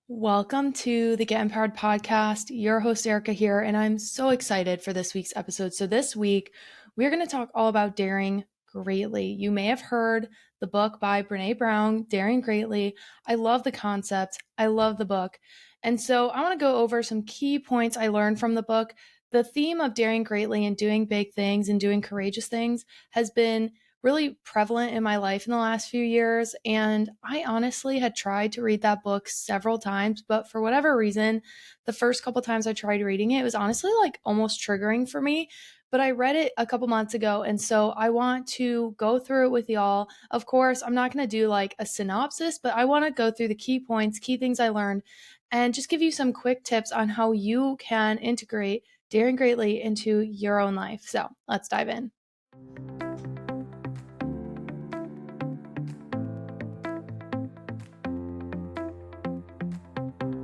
Welcome to the Get Empowered podcast. Your host, Erika, here, and I'm so excited for this week's episode. So, this week, we're going to talk all about daring greatly. You may have heard the book by Brene Brown, Daring Greatly. I love the concept, I love the book. And so, I want to go over some key points I learned from the book. The theme of daring greatly and doing big things and doing courageous things has been really prevalent in my life in the last few years. And I honestly had tried to read that book several times, but for whatever reason, the first couple times I tried reading it, it was honestly like almost triggering for me. But I read it a couple months ago, and so I want to go through it with y'all. Of course, I'm not going to do like a synopsis, but I want to go through the key points, key things I learned, and just give you some quick tips on how you can integrate daring greatly into your own life. So let's dive in.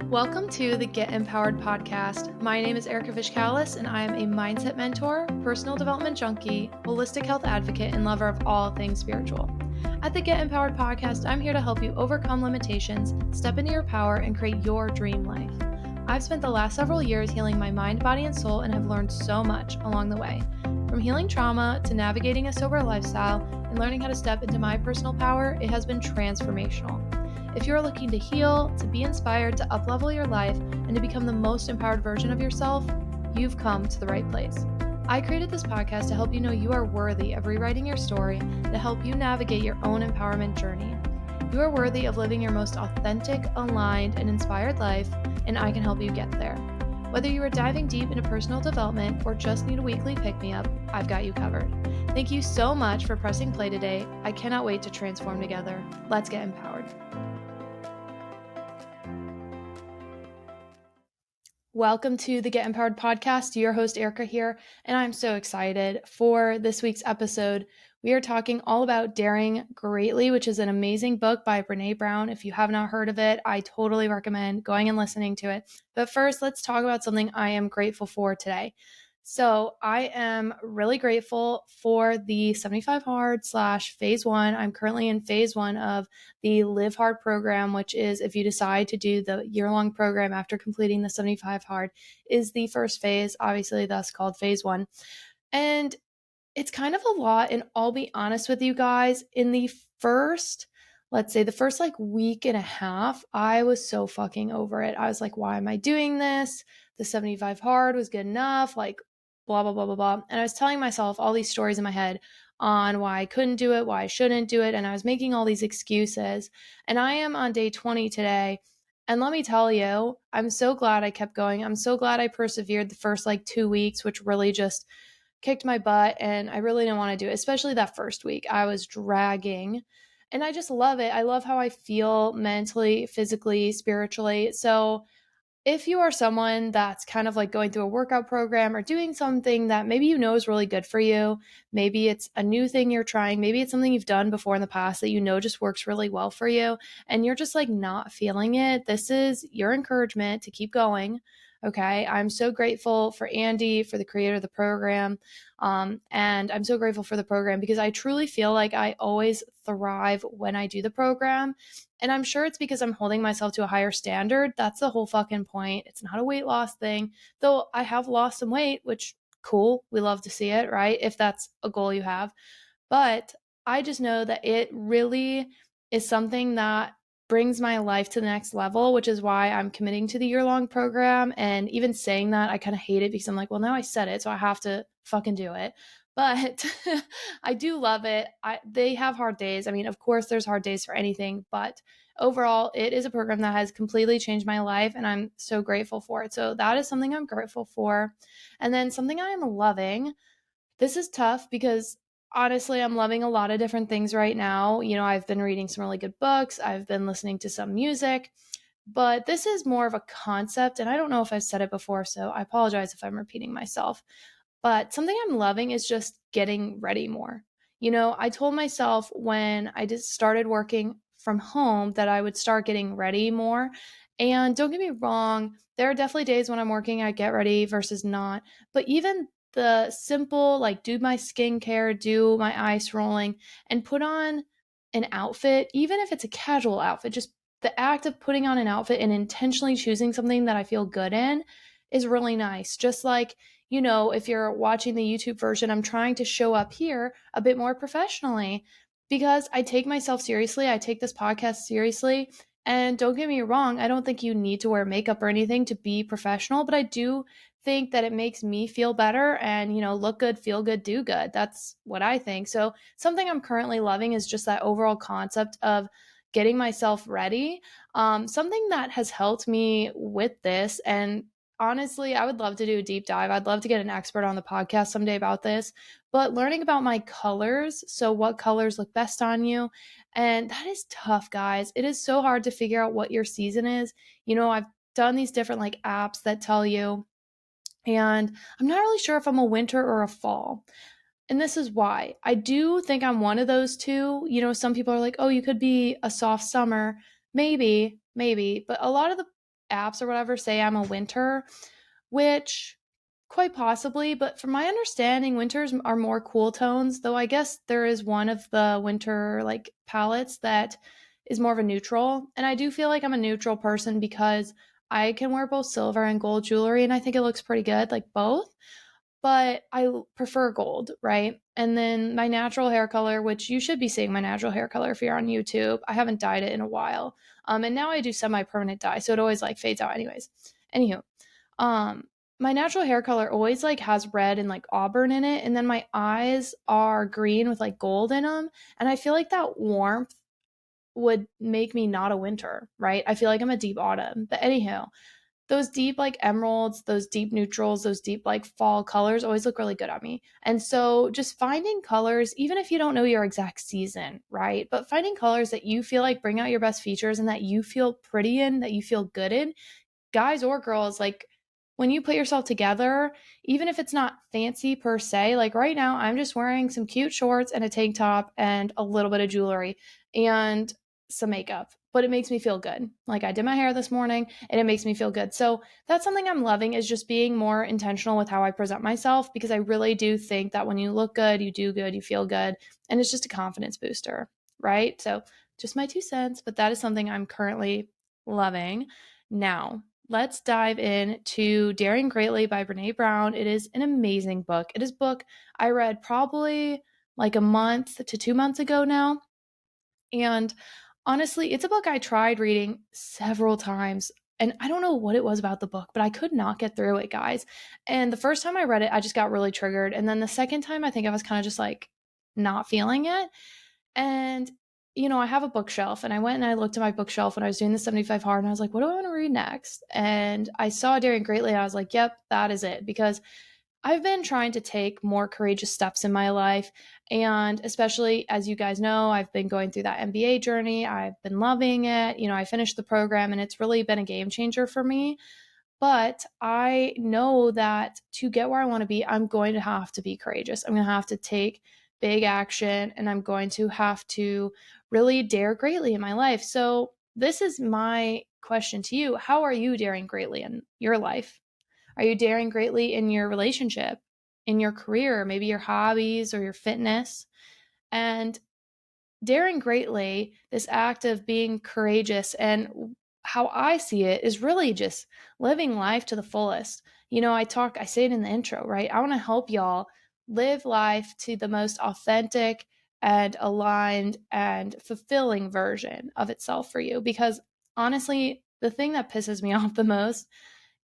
Welcome to the Get Empowered podcast. My name is Erika Vichcales, and I am a mindset mentor, personal development junkie, holistic health advocate, and lover of all things spiritual. At the Get Empowered podcast, I'm here to help you overcome limitations, step into your power, and create your dream life. I've spent the last several years healing my mind, body, and soul, and have learned so much along the way. From healing trauma to navigating a sober lifestyle and learning how to step into my personal power, it has been transformational. If you're looking to heal, to be inspired, to uplevel your life, and to become the most empowered version of yourself, you've come to the right place. I created this podcast to help you know you are worthy of rewriting your story, to help you navigate your own empowerment journey. You are worthy of living your most authentic, aligned, and inspired life, and I can help you get there. Whether you are diving deep into personal development or just need a weekly pick-me-up, I've got you covered. Thank you so much for pressing play today. I cannot wait to transform together. Let's get empowered. Welcome to the Get Empowered podcast. Your host, Erika, here, and I'm so excited for this week's episode. We are talking all about Daring Greatly, which is an amazing book by Brene Brown. If you have not heard of it, I totally recommend going and listening to it. But first, let's talk about something I am grateful for today. So I am really grateful for the 75 Hard / phase 1. I'm currently in phase 1 of the Live Hard program, which is if you decide to do the year-long program after completing the 75 Hard, is the first phase, obviously that's called phase 1. And it's kind of a lot, and I'll be honest with you guys, in the first, let's say the first like week and a half, I was so fucking over it. I was like, why am I doing this? The 75 Hard was good enough, like blah, blah, blah, blah, blah. And I was telling myself all these stories in my head on why I couldn't do it, why I shouldn't do it. And I was making all these excuses. And I am on day 20 today. And let me tell you, I'm so glad I kept going. I'm so glad I persevered the first like 2 weeks, which really just kicked my butt. And I really didn't want to do it, especially that first week. I was dragging. And I just love it. I love how I feel mentally, physically, spiritually. So if you are someone that's kind of like going through a workout program or doing something that maybe you know is really good for you, maybe it's a new thing you're trying, maybe it's something you've done before in the past that you know just works really well for you, and you're just like not feeling it, this is your encouragement to keep going. Okay. I'm so grateful for Andy, for the creator of the program. And I'm so grateful for the program because I truly feel like I always thrive when I do the program. And I'm sure it's because I'm holding myself to a higher standard. That's the whole fucking point. It's not a weight loss thing, though I have lost some weight, which cool. We love to see it, right? If that's a goal you have. But I just know that it really is something that brings my life to the next level, which is why I'm committing to the year-long program. And even saying that, I kind of hate it because I'm like, well, now I said it, so I have to fucking do it. But I do love it. They have hard days. I mean, of course, there's hard days for anything, but overall, it is a program that has completely changed my life, and I'm so grateful for it. So that is something I'm grateful for. And then something I am loving. This is tough because honestly, I'm loving a lot of different things right now. You know, I've been reading some really good books. I've been listening to some music, but this is more of a concept. And I don't know if I've said it before, so I apologize if I'm repeating myself. But something I'm loving is just getting ready more. You know, I told myself when I just started working from home that I would start getting ready more. And don't get me wrong, there are definitely days when I'm working, I get ready versus not. But even the simple, like do my skincare, do my ice rolling, and put on an outfit, even if it's a casual outfit, just the act of putting on an outfit and intentionally choosing something that I feel good in is really nice. Just like, if you're watching the YouTube version, I'm trying to show up here a bit more professionally because I take myself seriously. I take this podcast seriously. And don't get me wrong, I don't think you need to wear makeup or anything to be professional, but I do think that it makes me feel better and, look good, feel good, do good. That's what I think. So, something I'm currently loving is just that overall concept of getting myself ready. Something that has helped me with this, and honestly, I would love to do a deep dive. I'd love to get an expert on the podcast someday about this, but learning about my colors. So, what colors look best on you? And that is tough, guys. It is so hard to figure out what your season is. I've done these different like apps that tell you, and I'm not really sure if I'm a winter or a fall. And this is why. I do think I'm one of those two. Some people are like, oh, you could be a soft summer. Maybe, maybe. But a lot of the apps or whatever say I'm a winter, which quite possibly. But from my understanding, winters are more cool tones, though I guess there is one of the winter like palettes that is more of a neutral. And I do feel like I'm a neutral person because I can wear both silver and gold jewelry, and I think it looks pretty good, like both, but I prefer gold, right? And then my natural hair color, which you should be seeing my natural hair color if you're on YouTube. I haven't dyed it in a while. And now I do semi-permanent dye, so it always like fades out anyways. Anywho, um, my natural hair color always like has red and like auburn in it, and then my eyes are green with like gold in them, and I feel like that warmth would make me not a winter, right? I feel like I'm a deep autumn. But anyhow, those deep like emeralds, those deep neutrals, those deep like fall colors always look really good on me. And so just finding colors, even if you don't know your exact season, right? But finding colors that you feel like bring out your best features and that you feel pretty in, that you feel good in, guys or girls, like when you put yourself together, even if it's not fancy per se, like right now, I'm just wearing some cute shorts and a tank top and a little bit of jewelry and some makeup, but it makes me feel good. Like I did my hair this morning and it makes me feel good. So that's something I'm loving, is just being more intentional with how I present myself, because I really do think that when you look good, you do good, you feel good, and it's just a confidence booster, right? So just my 2 cents, but that is something I'm currently loving. Now, let's dive into Daring Greatly by Brene Brown. It is an amazing book. It is a book I read probably like a month to 2 months ago now. And honestly, it's a book I tried reading several times. And I don't know what it was about the book, but I could not get through it, guys. And the first time I read it, I just got really triggered. And then the second time, I think I was kind of just like not feeling it. And, I have a bookshelf, and I went and I looked at my bookshelf when I was doing the 75 hard, and I was like, what do I want to read next? And I saw Daring Greatly, and I was like, yep, that is it. Because I've been trying to take more courageous steps in my life. And especially, as you guys know, I've been going through that MBA journey. I've been loving it. I finished the program, and it's really been a game changer for me. But I know that to get where I want to be, I'm going to have to be courageous. I'm going to have to take big action, and I'm going to have to really dare greatly in my life. So, this is my question to you. How are you daring greatly in your life? Are you daring greatly in your relationship, in your career, maybe your hobbies or your fitness? And daring greatly, this act of being courageous, and how I see it is really just living life to the fullest. I say it in the intro, right? I want to help y'all live life to the most authentic and aligned and fulfilling version of itself for you. Because honestly, the thing that pisses me off the most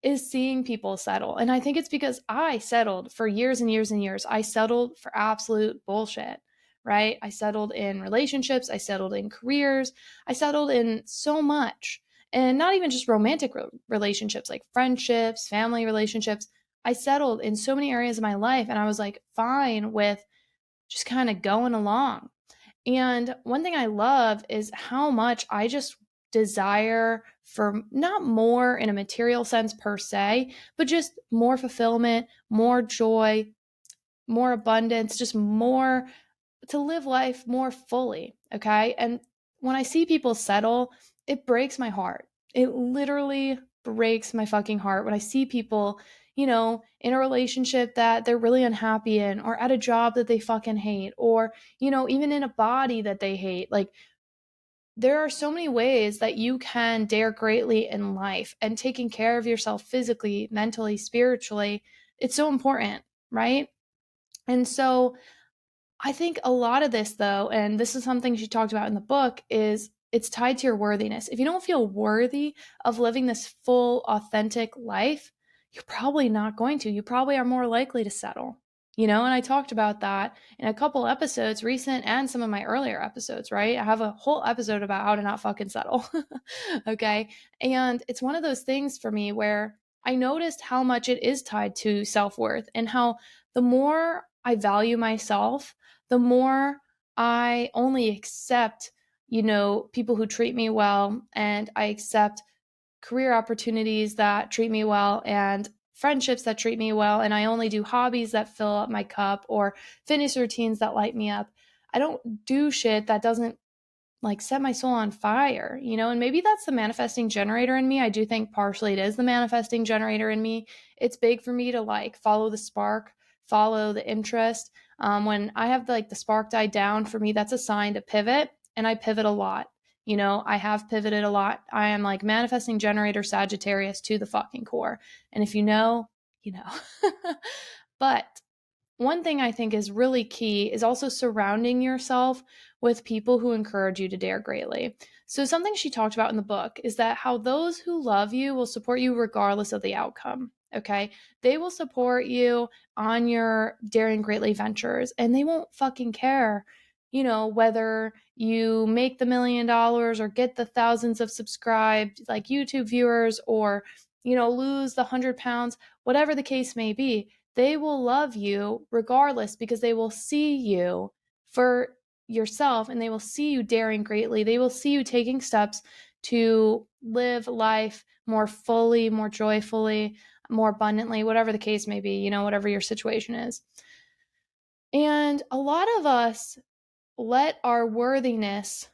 is seeing people settle. And I think it's because I settled for years and years and years. I settled for absolute bullshit, right? I settled in relationships, I settled in careers, I settled in so much. And not even just romantic relationships, like friendships, family relationships. I settled in so many areas of my life, and I was like fine with just kind of going along. And one thing I love is how much I just desire for not more in a material sense per se, but just more fulfillment, more joy, more abundance, just more to live life more fully. Okay. And when I see people settle, it breaks my heart. It literally breaks my fucking heart when I see people, in a relationship that they're really unhappy in, or at a job that they fucking hate, or, even in a body that they hate. Like, there are so many ways that you can dare greatly in life, and taking care of yourself physically, mentally, spiritually, it's so important, right? And so I think a lot of this, though, and this is something she talked about in the book, is it's tied to your worthiness. If you don't feel worthy of living this full, authentic life, you're probably not going to. You probably are more likely to settle. And I talked about that in a couple episodes, recent and some of my earlier episodes, right? I have a whole episode about how to not fucking settle. Okay. And it's one of those things for me where I noticed how much it is tied to self worth, and how the more I value myself, the more I only accept, people who treat me well, and I accept career opportunities that treat me well, and friendships that treat me well, and I only do hobbies that fill up my cup, or fitness routines that light me up. I don't do shit that doesn't like set my soul on fire, and maybe that's the manifesting generator in me. I do think partially it is the manifesting generator in me. It's big for me to like follow the spark, follow the interest. When I have like the spark died down, for me, that's a sign to pivot, and I pivot a lot. I have pivoted a lot. I am like manifesting generator Sagittarius to the fucking core. And if you know, you know. But one thing I think is really key is also surrounding yourself with people who encourage you to dare greatly. So, something she talked about in the book is that how those who love you will support you regardless of the outcome. Okay. They will support you on your daring greatly ventures, and they won't fucking care, whether you make the $1 million or get the thousands of subscribed like YouTube viewers, or, lose the 100 pounds, whatever the case may be. They will love you regardless, because they will see you for yourself, and they will see you daring greatly. They will see you taking steps to live life more fully, more joyfully, more abundantly, whatever the case may be, whatever your situation is. And a lot of us let our worthiness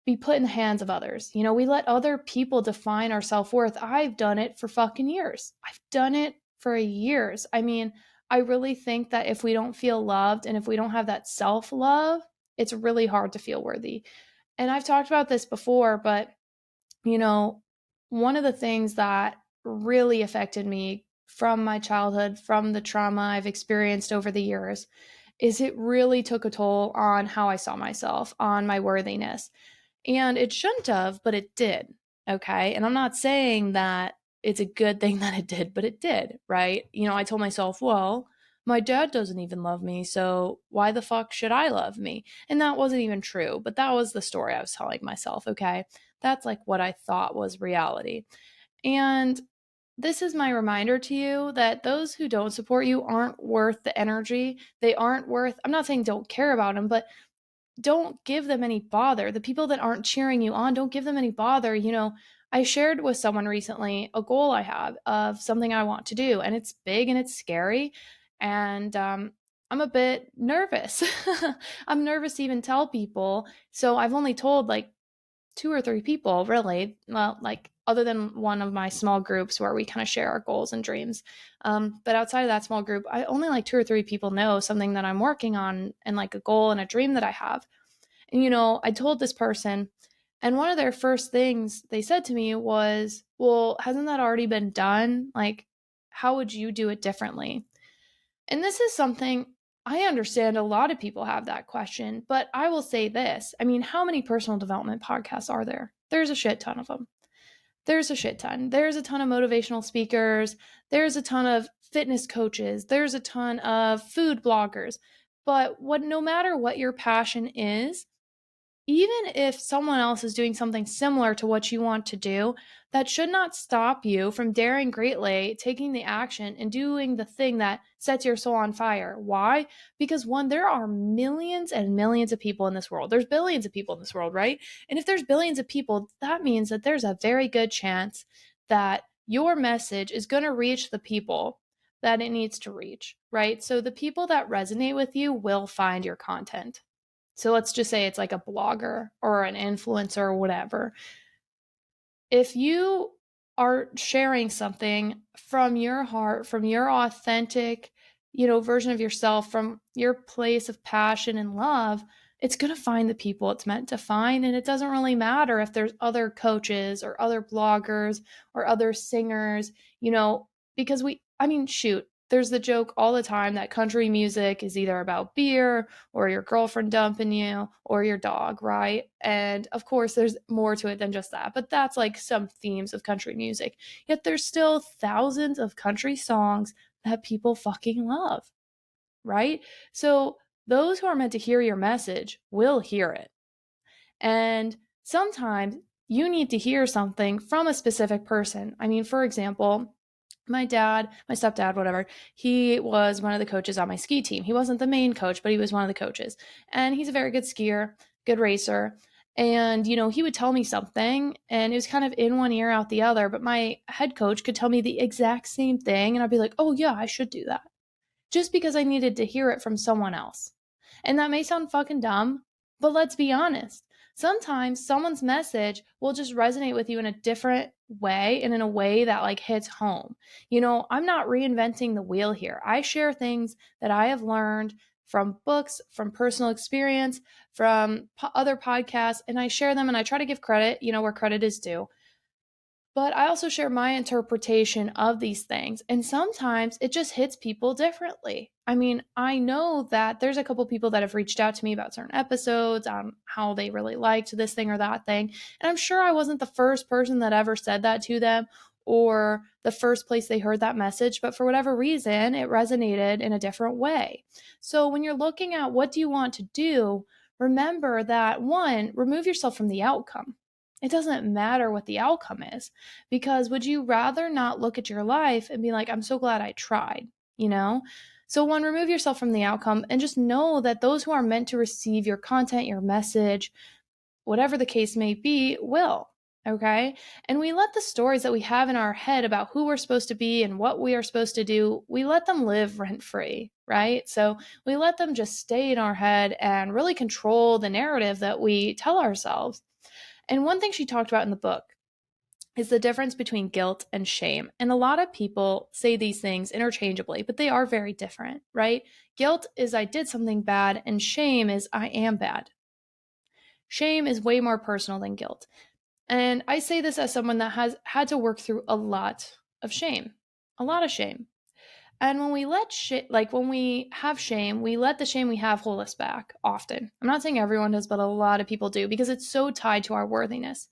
be put in the hands of others. We let other people define our self-worth. I've done it for fucking years. I've done it for years. I mean, I really think that if we don't feel loved, and if we don't have that self-love, it's really hard to feel worthy. And I've talked about this before, but one of the things that really affected me from my childhood, from the trauma I've experienced over the years, is it really took a toll on how I saw myself, on my worthiness. And it shouldn't have, but it did. Okay. And I'm not saying that it's a good thing that it did, but it did, right? I told myself, well, my dad doesn't even love me, so why the fuck should I love me? And that wasn't even true, but that was the story I was telling myself. Okay. That's like what I thought was reality. And this is my reminder to you that those who don't support you aren't worth the energy. They aren't worth, I'm not saying don't care about them, but don't give them any bother. The people that aren't cheering you on, don't give them any bother. I shared with someone recently a goal I have of something I want to do, and it's big and it's scary. And I'm a bit nervous. I'm nervous to even tell people. So I've only told like 2 or 3 people, really. Well, like other than one of my small groups where we kind of share our goals and dreams. But outside of that small group, I only like 2 or 3 people know something that I'm working on, and like a goal and a dream that I have. And, I told this person, and one of their first things they said to me was, well, hasn't that already been done? Like, how would you do it differently? And this is something I understand a lot of people have that question, but I will say this. I mean, how many personal development podcasts are there? There's a shit ton of them. There's a shit ton. There's a ton of motivational speakers. There's a ton of fitness coaches. There's a ton of food bloggers. But no matter what your passion is, even if someone else is doing something similar to what you want to do, that should not stop you from daring greatly, taking the action, and doing the thing that sets your soul on fire. Why? Because one, there are millions and millions of people in this world. There's billions of people in this world, right? And if there's billions of people, that means that there's a very good chance that your message is going to reach the people that it needs to reach, right? So the people that resonate with you will find your content. So let's just say it's like a blogger or an influencer or whatever. If you are sharing something from your heart, from your authentic, version of yourself, from your place of passion and love, it's going to find the people it's meant to find. And it doesn't really matter if there's other coaches or other bloggers or other singers, because shoot, there's the joke all the time that country music is either about beer or your girlfriend dumping you or your dog, right? And of course, there's more to it than just that, but that's like some themes of country music. Yet there's still thousands of country songs that people fucking love, right? So those who are meant to hear your message will hear it. And sometimes you need to hear something from a specific person. For example, my stepdad, whatever, he was one of the coaches on my ski team. He wasn't the main coach, but he was one of the coaches. And he's a very good skier, good racer. And, he would tell me something and it was kind of in one ear, out the other. But my head coach could tell me the exact same thing. And I'd be like, oh, yeah, I should do that, just because I needed to hear it from someone else. And that may sound fucking dumb, but let's be honest. Sometimes someone's message will just resonate with you in a different way and in a way that like hits home. I'm not reinventing the wheel here. I share things that I have learned from books, from personal experience, from other podcasts, and I share them and I try to give credit, where credit is due. But I also share my interpretation of these things. And sometimes it just hits people differently. I know that there's a couple people that have reached out to me about certain episodes, how they really liked this thing or that thing. And I'm sure I wasn't the first person that ever said that to them or the first place they heard that message. But for whatever reason, it resonated in a different way. So when you're looking at what do you want to do, remember that one, remove yourself from the outcome. It doesn't matter what the outcome is, because would you rather not look at your life and be like, I'm so glad I tried, So one, remove yourself from the outcome and just know that those who are meant to receive your content, your message, whatever the case may be, will. Okay. And we let the stories that we have in our head about who we're supposed to be and what we are supposed to do, we let them live rent free, right? So we let them just stay in our head and really control the narrative that we tell ourselves. And one thing she talked about in the book is the difference between guilt and shame. And a lot of people say these things interchangeably, but they are very different, right? Guilt is I did something bad, and shame is I am bad. Shame is way more personal than guilt. And I say this as someone that has had to work through a lot of shame, a lot of shame. And when we when we have shame, we let the shame we have hold us back often. I'm not saying everyone does, but a lot of people do, because it's so tied to our worthiness.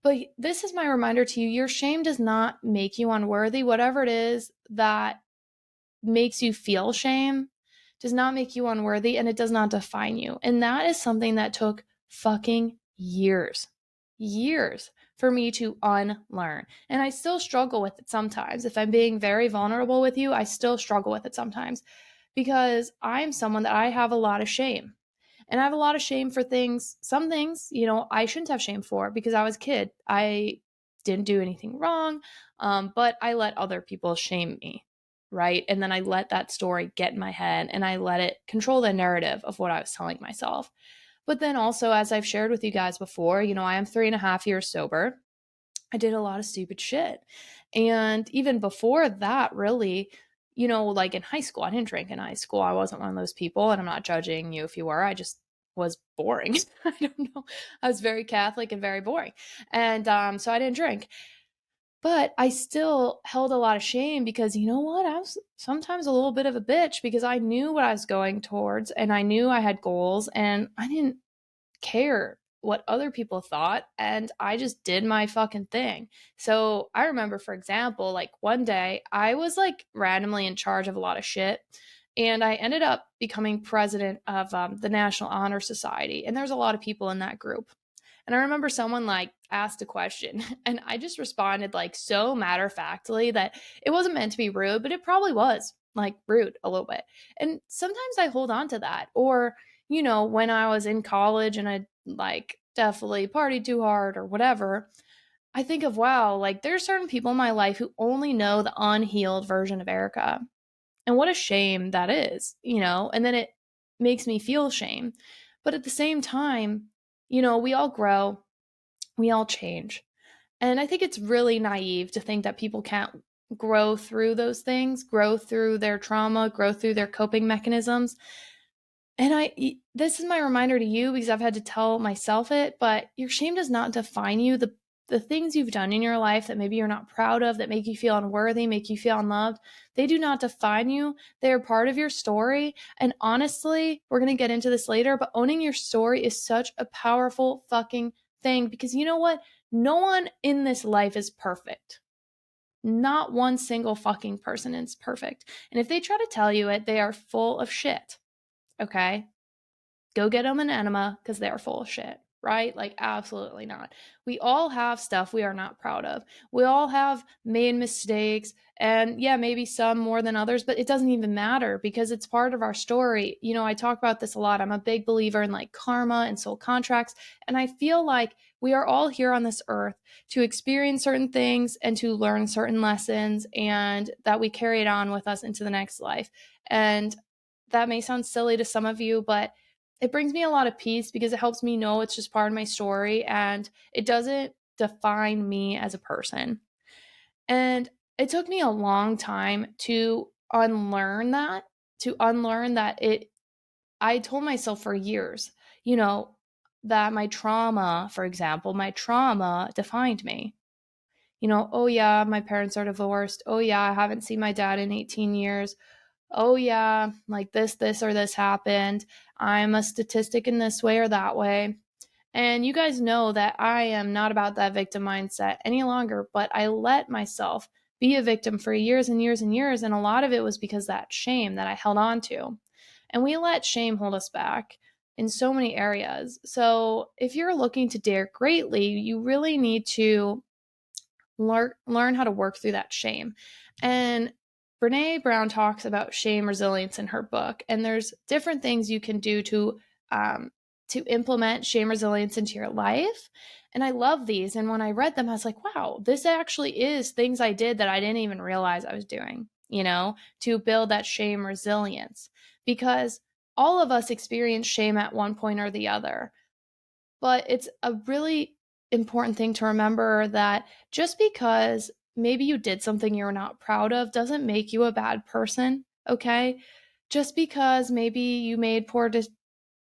But this is my reminder to you, your shame does not make you unworthy. Whatever it is that makes you feel shame does not make you unworthy, and it does not define you. And that is something that took fucking years for me to unlearn. And I still struggle with it sometimes. If I'm being very vulnerable with you, I still struggle with it sometimes, because I'm someone that I have a lot of shame. And I have a lot of shame for some things, I shouldn't have shame for, because I was a kid. I didn't do anything wrong, but I let other people shame me, right? And then I let that story get in my head and I let it control the narrative of what I was telling myself. But then also, as I've shared with you guys before, I am 3.5 years sober. I did a lot of stupid shit. And even before that, really, like in high school, I didn't drink in high school. I wasn't one of those people, and I'm not judging you if you were. I just was boring. I don't know. I was very Catholic and very boring. And so I didn't drink. But I still held a lot of shame, because you know what? I was sometimes a little bit of a bitch, because I knew what I was going towards and I knew I had goals, and I didn't care what other people thought, and I just did my fucking thing. So I remember, for example, like one day I was like randomly in charge of a lot of shit, and I ended up becoming president of the National Honor Society, and there's a lot of people in that group. And I remember someone like asked a question and I just responded like so matter-of-factly that it wasn't meant to be rude, but it probably was like rude a little bit. And sometimes I hold on to that. Or, when I was in college and I like definitely partied too hard or whatever, I think of, wow, like there's certain people in my life who only know the unhealed version of Erika. And what a shame that is, and then it makes me feel shame. But at the same time, we all grow, we all change. And I think it's really naive to think that people can't grow through those things, grow through their trauma, grow through their coping mechanisms. And this is my reminder to you because I've had to tell myself it, but your shame does not define you. The things you've done in your life that maybe you're not proud of, that make you feel unworthy, make you feel unloved, they do not define you. They are part of your story. And honestly, we're going to get into this later, but owning your story is such a powerful fucking thing because you know what? No one in this life is perfect. Not one single fucking person is perfect. And if they try to tell you it, they are full of shit. Okay? Go get them an enema because they're full of shit, right? Like, absolutely not. We all have stuff we are not proud of. We all have made mistakes, and yeah, maybe some more than others, but it doesn't even matter because it's part of our story. You know, I talk about this a lot. I'm a big believer in like karma and soul contracts, and I feel like we are all here on this earth to experience certain things and to learn certain lessons, and that we carry it on with us into the next life. And that may sound silly to some of you, but it brings me a lot of peace because it helps me know it's just part of my story and it doesn't define me as a person. And it took me a long time to unlearn that I told myself for years, you know, that my trauma, for example, my trauma defined me. You know, oh yeah, my parents are divorced. Oh yeah, I haven't seen my dad in 18 years. Oh yeah, like this or this happened. I'm a statistic in this way or that way. And you guys know that I am not about that victim mindset any longer, but I let myself be a victim for years and years and years. And a lot of it was because that shame that I held on to. And we let shame hold us back in so many areas. So if you're looking to dare greatly, you really need to learn how to work through that shame. And Brene Brown talks about shame resilience in her book, and there's different things you can do to implement shame resilience into your life. And I love these. And when I read them, I was like, wow, this actually is things I did that I didn't even realize I was doing, you know, to build that shame resilience. Because all of us experience shame at one point or the other. But it's a really important thing to remember that just because maybe you did something you're not proud of doesn't make you a bad person, okay? Just because maybe you made poor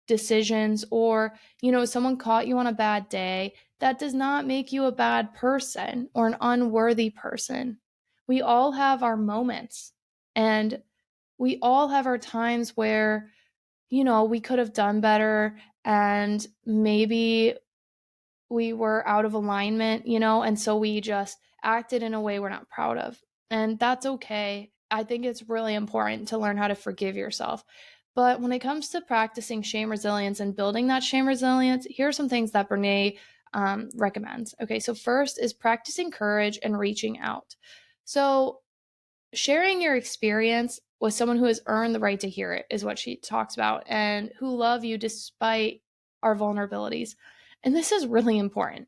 decisions or, you know, someone caught you on a bad day, that does not make you a bad person or an unworthy person. We all have our moments and we all have our times where, you know, we could have done better and maybe we were out of alignment, you know, and so we just acted in a way we're not proud of. And that's okay. I think it's really important to learn how to forgive yourself. But when it comes to practicing shame resilience and building that shame resilience, here are some things that Brene recommends. Okay, so first is practicing courage and reaching out. So sharing your experience with someone who has earned the right to hear it is what she talks about and who love you despite our vulnerabilities. And this is really important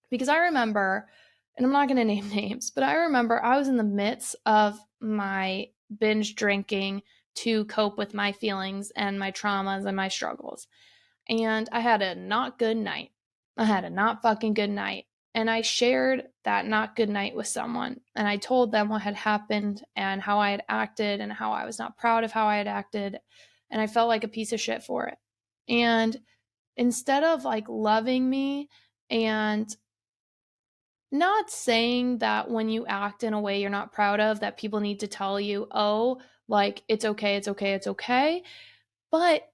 because I remember, and I'm not going to name names, but I remember I was in the midst of my binge drinking to cope with my feelings and my traumas and my struggles. And I had a not good night. I had a not fucking good night. And I shared that not good night with someone. And I told them what had happened and how I had acted and how I was not proud of how I had acted. And I felt like a piece of shit for it. And instead of like loving me and not saying that when you act in a way you're not proud of, that people need to tell you, oh, like it's okay, it's okay, it's okay. But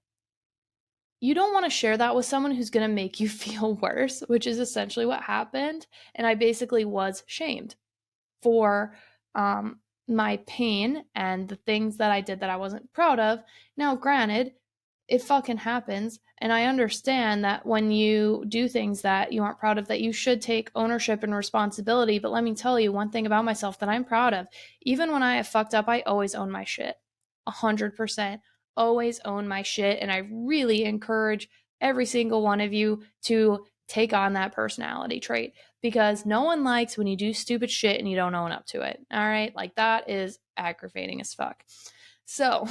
you don't want to share that with someone who's going to make you feel worse, which is essentially what happened. And I basically was shamed for my pain and the things that I did that I wasn't proud of. Now, granted, it fucking happens. And I understand that when you do things that you aren't proud of, that you should take ownership and responsibility. But let me tell you one thing about myself that I'm proud of. Even when I have fucked up, I always own my shit. 100%. Always own my shit. And I really encourage every single one of you to take on that personality trait because no one likes when you do stupid shit and you don't own up to it. All right. Like that is aggravating as fuck. So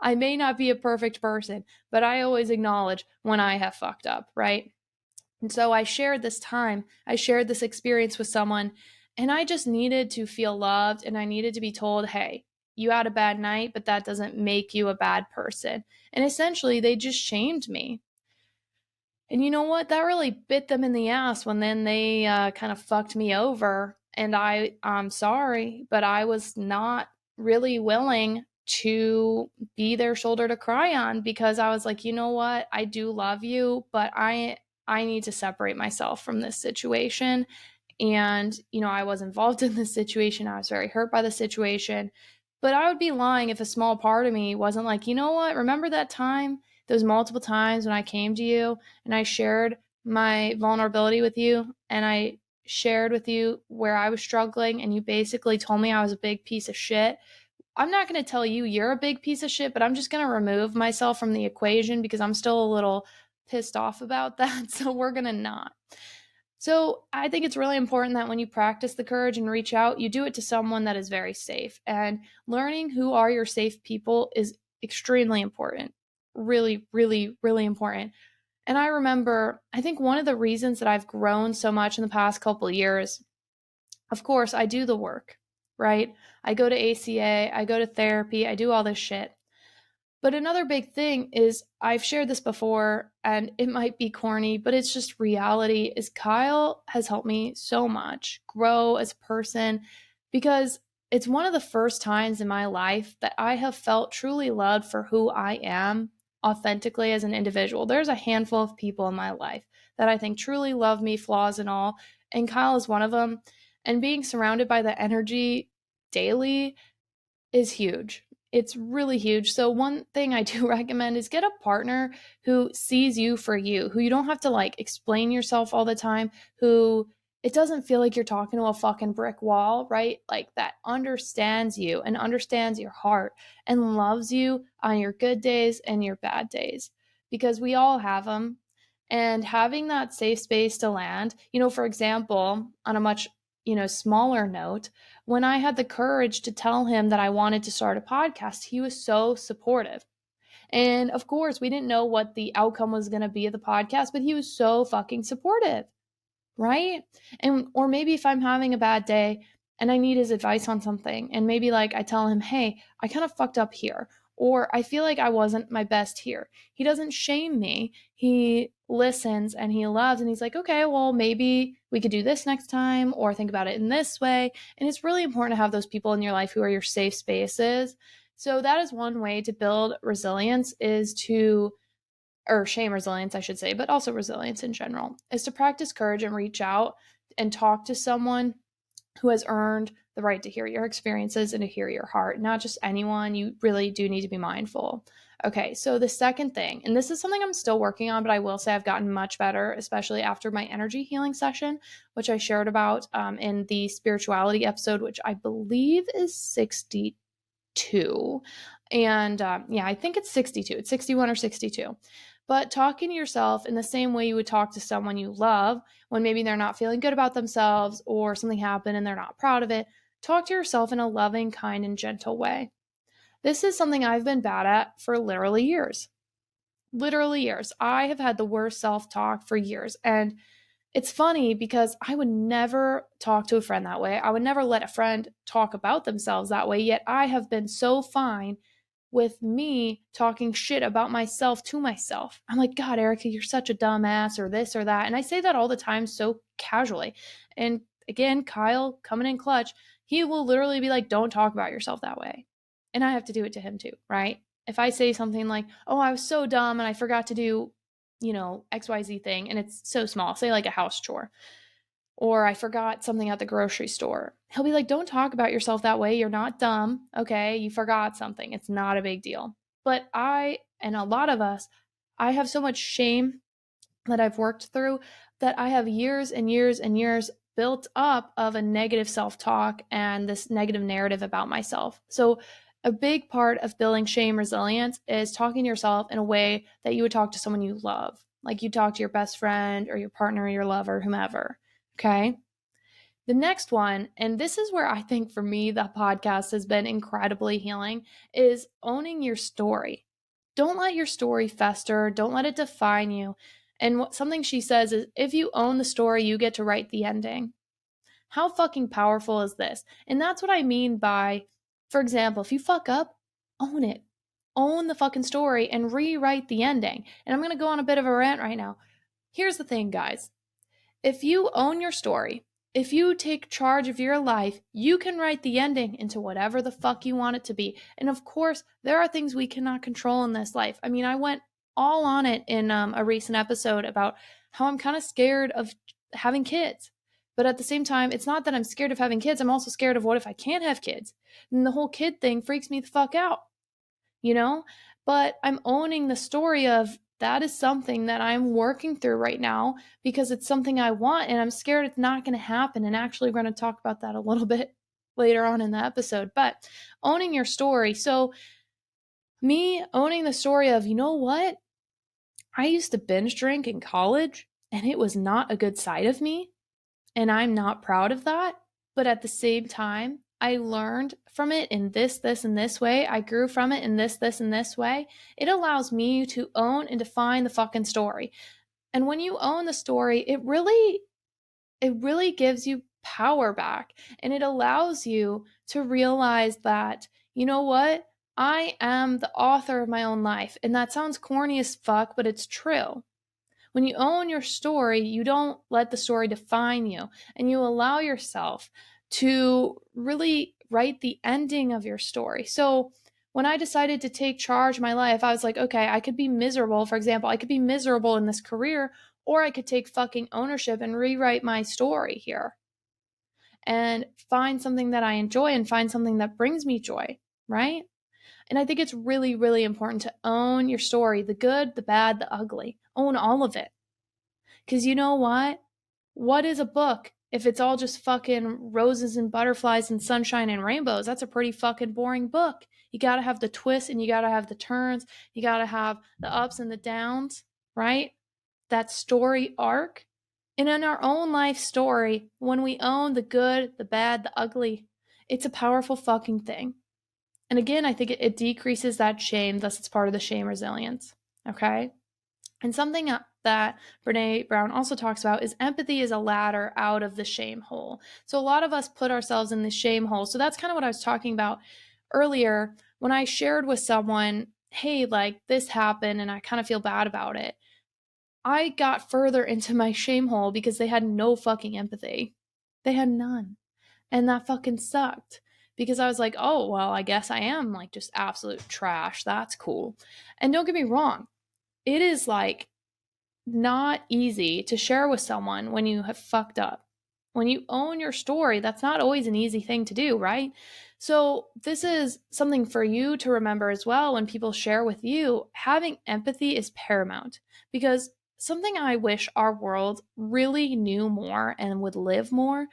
I may not be a perfect person, but I always acknowledge when I have fucked up, right? And so I shared this experience with someone, and I just needed to feel loved and I needed to be told, hey, you had a bad night, but that doesn't make you a bad person. And essentially, they just shamed me. And you know what? That really bit them in the ass when then they kind of fucked me over. And I'm sorry, but I was not really willing to be their shoulder to cry on, because I was like, you know what? I do love you, but I need to separate myself from this situation. And, I was involved in this situation. I was very hurt by the situation. But I would be lying if a small part of me wasn't like, you know what? Remember that time, those multiple times when I came to you and I shared my vulnerability with you, and I shared with you where I was struggling, and you basically told me I was a big piece of shit. I'm not going to tell you you're a big piece of shit, but I'm just going to remove myself from the equation because I'm still a little pissed off about that. So we're going to not. So I think it's really important that when you practice the courage and reach out, you do it to someone that is very safe. And learning who are your safe people is extremely important. Really, really, really important. And I remember, I think one of the reasons that I've grown so much in the past couple of years, of course, I do the work, right? I go to ACA, I go to therapy, I do all this shit. But another big thing is, I've shared this before and it might be corny, but it's just reality, is Kyle has helped me so much grow as a person, because it's one of the first times in my life that I have felt truly loved for who I am authentically as an individual. There's a handful of people in my life that I think truly love me, flaws and all, and Kyle is one of them. And being surrounded by the energy daily is huge. It's really huge. So one thing I do recommend is get a partner who sees you for you, who you don't have to like explain yourself all the time, who it doesn't feel like you're talking to a fucking brick wall, right? Like that understands you and understands your heart and loves you on your good days and your bad days, because we all have them. And having that safe space to land, for example, on a much, smaller note, when I had the courage to tell him that I wanted to start a podcast, he was so supportive. And of course, we didn't know what the outcome was going to be of the podcast, but he was so fucking supportive, right? And or maybe if I'm having a bad day and I need his advice on something, and maybe like I tell him, "Hey, I kind of fucked up here," or I feel like I wasn't my best here. He doesn't shame me. He listens and he loves, and he's like, "Okay, well, maybe we could do this next time or think about it in this way." And it's really important to have those people in your life who are your safe spaces. So that is one way to build resilience, is to or shame resilience, I should say, but also resilience in general, is to practice courage and reach out and talk to someone who has earned the right to hear your experiences and to hear your heart, not just anyone. You really do need to be mindful. Okay, so the second thing, and this is something I'm still working on, but I will say I've gotten much better, especially after my energy healing session, which I shared about in the spirituality episode, which I believe is 62. And yeah, I think it's 62. It's 61 or 62. But talking to yourself in the same way you would talk to someone you love when maybe they're not feeling good about themselves or something happened and they're not proud of it, talk to yourself in a loving, kind, and gentle way. This is something I've been bad at for literally years. Literally years. I have had the worst self talk for years. And it's funny because I would never talk to a friend that way. I would never let a friend talk about themselves that way. Yet I have been so fine with me talking shit about myself to myself. I'm like, God, Erika, you're such a dumbass, or this or that. And I say that all the time so casually. And again, Kyle coming in clutch, he will literally be like, don't talk about yourself that way. And I have to do it to him too, right? If I say something like, oh, I was so dumb and I forgot to do, XYZ thing, and it's so small, say like a house chore, or I forgot something at the grocery store, he'll be like, don't talk about yourself that way. You're not dumb. Okay. You forgot something. It's not a big deal. But and a lot of us, I have so much shame that I've worked through, that I have years and years and years built up of a negative self-talk and this negative narrative about myself. So a big part of building shame resilience is talking to yourself in a way that you would talk to someone you love, like you talk to your best friend or your partner or your lover, whomever. Okay. The next one, and this is where I think for me the podcast has been incredibly healing, is owning your story. Don't let your story fester. Don't let it define you. And something she says is, if you own the story, you get to write the ending. How fucking powerful is this? And that's what I mean by For example, if you fuck up, own it. Own the fucking story and rewrite the ending. And I'm going to go on a bit of a rant right now. Here's the thing, guys. If you own your story, if you take charge of your life, you can write the ending into whatever the fuck you want it to be. And of course, there are things we cannot control in this life. I mean, I went all on it in a recent episode about how I'm kind of scared of having kids. But at the same time, it's not that I'm scared of having kids. I'm also scared of what if I can't have kids? And the whole kid thing freaks me the fuck out, you know? But I'm owning the story of that is something that I'm working through right now because it's something I want and I'm scared it's not going to happen. And actually, we're going to talk about that a little bit later on in the episode. But owning your story. So, me owning the story of, you know what? I used to binge drink in college and it was not a good side of me. And I'm not proud of that. But at the same time, I learned from it in this, and this way. I grew from it in this, and this way. It allows me to own and define the fucking story. And when you own the story, it really gives you power back. And it allows you to realize that, you know what? I am the author of my own life. And that sounds corny as fuck, but it's true. When you own your story, you don't let the story define you, and you allow yourself to really write the ending of your story. So when I decided to take charge of my life, I was like, okay, I could be miserable. For example, I could be miserable in this career, or I could take fucking ownership and rewrite my story here and find something that I enjoy and find something that brings me joy, right? And I think it's really, really important to own your story, the good, the bad, the ugly. Own all of it. Because you know what? What is a book if it's all just fucking roses and butterflies and sunshine and rainbows? That's a pretty fucking boring book. You gotta have the twists and you gotta have the turns. You gotta have the ups and the downs, right? That story arc. And in our own life story, when we own the good, the bad, the ugly, it's a powerful fucking thing. And again, I think it decreases that shame, thus it's part of the shame resilience. Okay? And something that Brene Brown also talks about is empathy is a ladder out of the shame hole. So a lot of us put ourselves in the shame hole. So that's kind of what I was talking about earlier when I shared with someone, hey, like this happened and I kind of feel bad about it. I got further into my shame hole because they had no fucking empathy. They had none. And that fucking sucked because I was like, oh, well, I guess I am like just absolute trash. That's cool. And don't get me wrong, it is like not easy to share with someone when you have fucked up. When you own your story, that's not always an easy thing to do, right? So, this is something for you to remember as well when people share with you. Having empathy is paramount because something I wish our world really knew more and would live more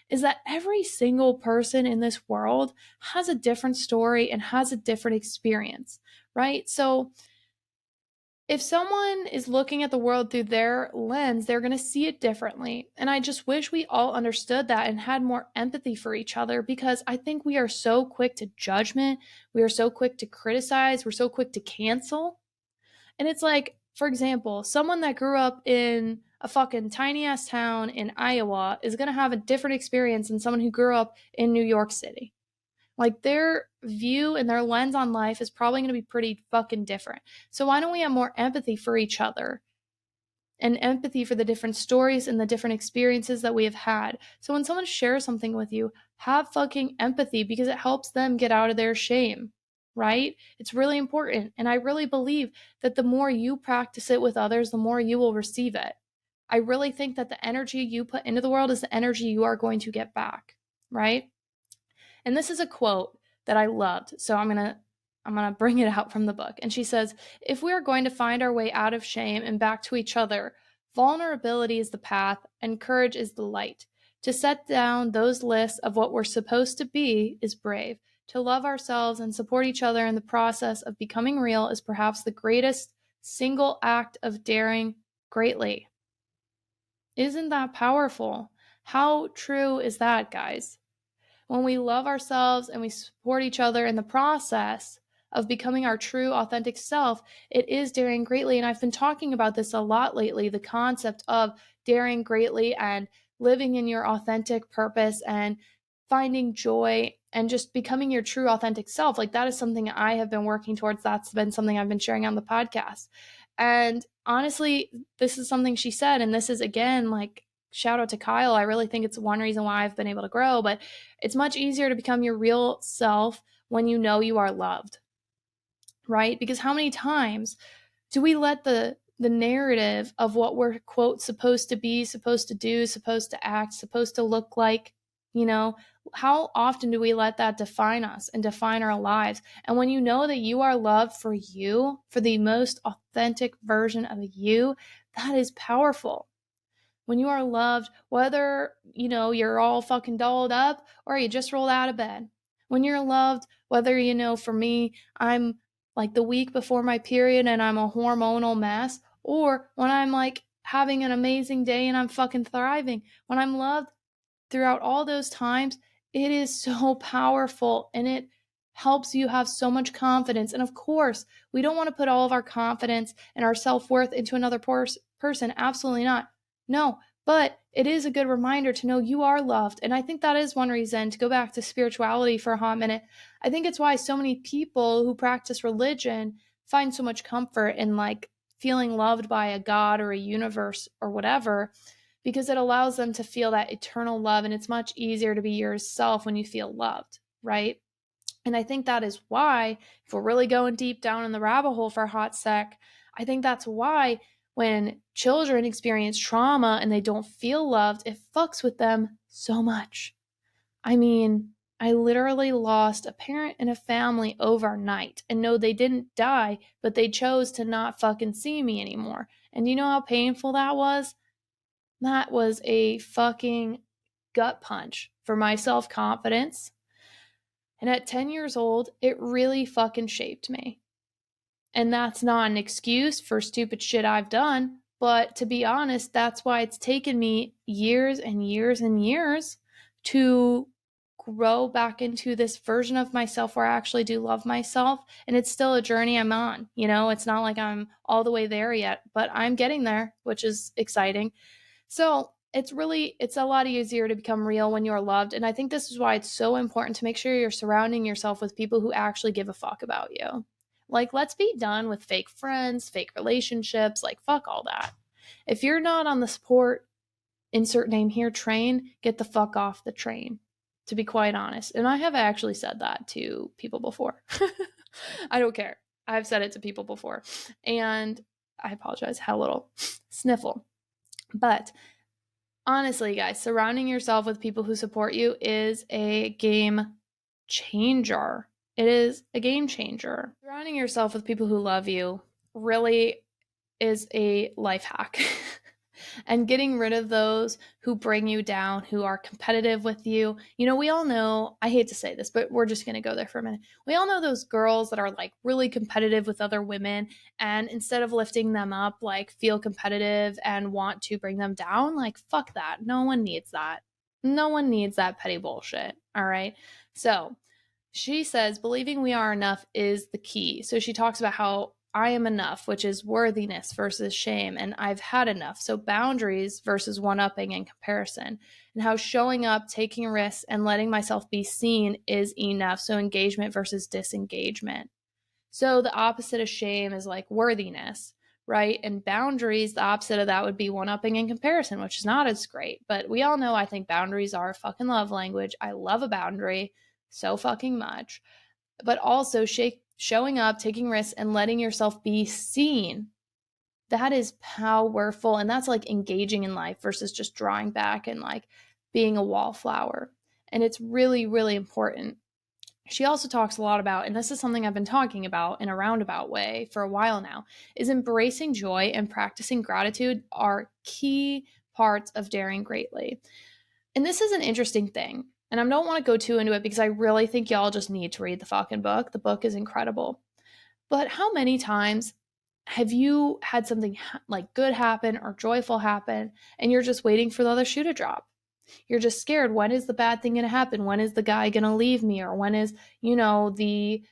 is that every single person in this world has a different story and has a different experience, right? So, if someone is looking at the world through their lens, they're going to see it differently. And I just wish we all understood that and had more empathy for each other because I think we are so quick to judgment. We are so quick to criticize. We're so quick to cancel. And it's like, for example, someone that grew up in a fucking tiny ass town in Iowa is going to have a different experience than someone who grew up in New York City. Like their view and their lens on life is probably going to be pretty fucking different. So why don't we have more empathy for each other and empathy for the different stories and the different experiences that we have had? So when someone shares something with you, have fucking empathy because it helps them get out of their shame, right? It's really important. And I really believe that the more you practice it with others, the more you will receive it. I really think that the energy you put into the world is the energy you are going to get back, right? And this is a quote that I loved. So I'm going to bring it out from the book. And she says, "If we are going to find our way out of shame and back to each other, vulnerability is the path and courage is the light. To set down those lists of what we're supposed to be is brave. To love ourselves and support each other in the process of becoming real is perhaps the greatest single act of daring greatly." Isn't that powerful? How true is that, guys? When we love ourselves and we support each other in the process of becoming our true, authentic self, it is daring greatly. And I've been talking about this a lot lately, the concept of daring greatly and living in your authentic purpose and finding joy and just becoming your true authentic self. Like that is something I have been working towards. That's been something I've been sharing on the podcast. And honestly, this is something she said, and this is again, like, shout out to Kyle. I really think it's one reason why I've been able to grow, but it's much easier to become your real self when you know you are loved, right? Because how many times do we let the narrative of what we're, quote, supposed to be, supposed to do, supposed to act, supposed to look like, how often do we let that define us and define our lives? And when you know that you are loved for you, for the most authentic version of you, that is powerful. When you are loved, whether, you're all fucking dolled up or you just rolled out of bed. When you're loved, whether, for me, I'm like the week before my period and I'm a hormonal mess, or when I'm like having an amazing day and I'm fucking thriving. When I'm loved throughout all those times, it is so powerful and it helps you have so much confidence. And of course, we don't want to put all of our confidence and our self-worth into another person. Absolutely not. No, but it is a good reminder to know you are loved. And I think that is one reason, to go back to spirituality for a hot minute, I think it's why so many people who practice religion find so much comfort in like feeling loved by a God or a universe or whatever, because it allows them to feel that eternal love. And it's much easier to be yourself when you feel loved, right? And I think that is why, if we're really going deep down in the rabbit hole for a hot sec, I think that's why when children experience trauma and they don't feel loved, it fucks with them so much. I mean, I literally lost a parent in a family overnight. And no, they didn't die, but they chose to not fucking see me anymore. And you know how painful that was? That was a fucking gut punch for my self-confidence. And at 10 years old, it really fucking shaped me. And that's not an excuse for stupid shit I've done, but to be honest, that's why it's taken me years and years and years to grow back into this version of myself where I actually do love myself. And it's still a journey I'm on. It's not like I'm all the way there yet, but I'm getting there, which is exciting. So it's a lot easier to become real when you're loved. And I think this is why it's so important to make sure you're surrounding yourself with people who actually give a fuck about you. Like, let's be done with fake friends, fake relationships, like, fuck all that. If you're not on the support, insert name here, train, get the fuck off the train, to be quite honest. And I have actually said that to people before. I don't care. I've said it to people before. And I apologize, had a little sniffle. But honestly, guys, surrounding yourself with people who support you is a game changer. It is a game changer. Surrounding yourself with people who love you really is a life hack. And getting rid of those who bring you down, who are competitive with you. We all know, I hate to say this, but we're just going to go there for a minute. We all know those girls that are like really competitive with other women, and instead of lifting them up, like feel competitive and want to bring them down. Like, fuck that. No one needs that. No one needs that petty bullshit. All right. So she says believing we are enough is the key. So she talks about how I am enough, which is worthiness versus shame, and I've had enough. So boundaries versus one-upping and comparison, and how showing up, taking risks, and letting myself be seen is enough. So engagement versus disengagement. So the opposite of shame is like worthiness, right? And boundaries, the opposite of that would be one-upping and comparison, which is not as great. But we all know, I think boundaries are a fucking love language. I love a boundary so fucking much. But also showing up, taking risks, and letting yourself be seen. That is powerful. And that's like engaging in life versus just drawing back and like being a wallflower. And it's really, really important. She also talks a lot about, and this is something I've been talking about in a roundabout way for a while now, is embracing joy and practicing gratitude are key parts of daring greatly. And this is an interesting thing. And I don't want to go too into it because I really think y'all just need to read the fucking book. The book is incredible. But how many times have you had something like good happen or joyful happen and you're just waiting for the other shoe to drop? You're just scared. When is the bad thing going to happen? When is the guy going to leave me? Or when is, the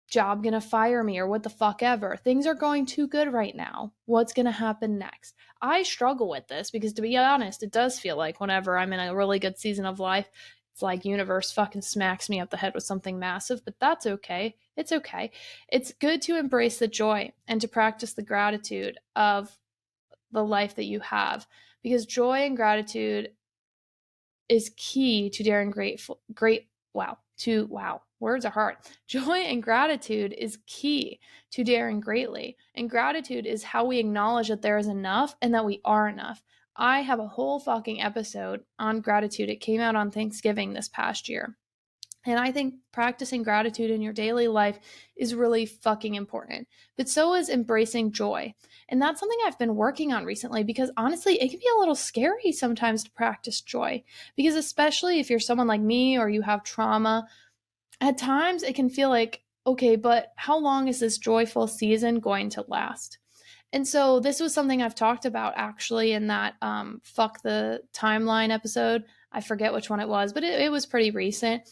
job going to fire me or what the fuck ever? Things are going too good right now. What's going to happen next? I struggle with this because, to be honest, it does feel like whenever I'm in a really good season of life, It's like universe fucking smacks me up the head with something massive, but that's okay. It's okay. It's good to embrace the joy and to practice the gratitude of the life that you have, because joy and gratitude is key to daring words are hard. Joy and gratitude is key to daring greatly. And gratitude is how we acknowledge that there is enough and that we are enough. I have a whole fucking episode on gratitude. It came out on Thanksgiving this past year. And I think practicing gratitude in your daily life is really fucking important. But so is embracing joy. And that's something I've been working on recently, because honestly, it can be a little scary sometimes to practice joy. Because especially if you're someone like me or you have trauma, at times it can feel like, okay, but how long is this joyful season going to last? And so this was something I've talked about actually in that Fuck the Timeline episode. I forget which one it was, but it was pretty recent.